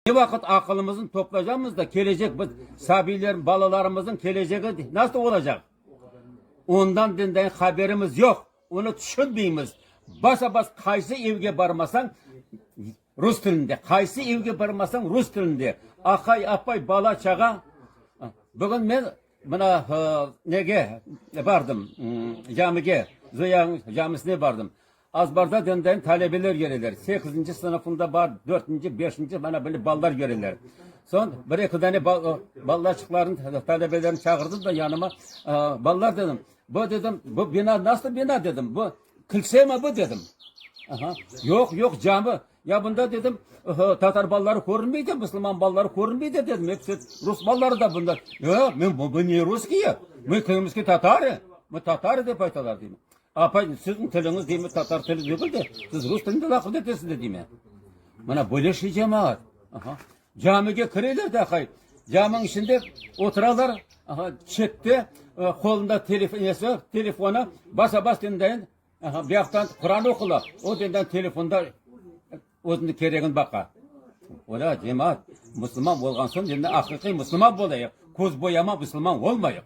Ne vakit aklımızın toplayacağımız da gelecek biz sabilerin, balalarımızın geleceği nasıl olacak? Ondan dinden haberimiz yok. Onu düşünmeyimiz. Basa bas kaysı evge barmasan Rus dilinde. Kaysı evge barmasan Rus dilinde. Akay apay bala çağa. Bugün ben buna nege bardım. Camiye. Zıyan camisine bardım. Azbarda döndüğüm talebeler gelirler. 8. sınıfında var, 4. 5. bana böyle ballar gelirler. Son bir iki tane ballarçıkların talebelerini çağırdım da yanıma. Ballar dedim. Bu dedim, bu bina nasıl bina dedim. Bu kilise mi bu dedim. Aha. Yok cami. Ya bunda dedim Tatar balları korunmaydı, Müslüman balları korunmaydı dedim. Hepsi Rus balları da bunlar. Ya bu niye Rus ki ya? Bu köyümüz ki Tatarı. Bu Tatarı deyip aytalar değil mi? Apa sizin tiliniz değil mi? Tatar tili değil de siz Rus tilinde lafı dediniz de değil mi? Bana böyle şey cemaat. Aha. Camiye kireyler de akay. Caminin içinde oturarlar. Aha, çekti. Kolunda telefona basa bas dinleyin. Aha, bir yaktan Kur'an okula. O dinden telefonda özünü keregin baka. Ola cemaat Müslüman olgan son dinle hakiki Müslüman bolayık. Koz boyama Müslüman olmayık.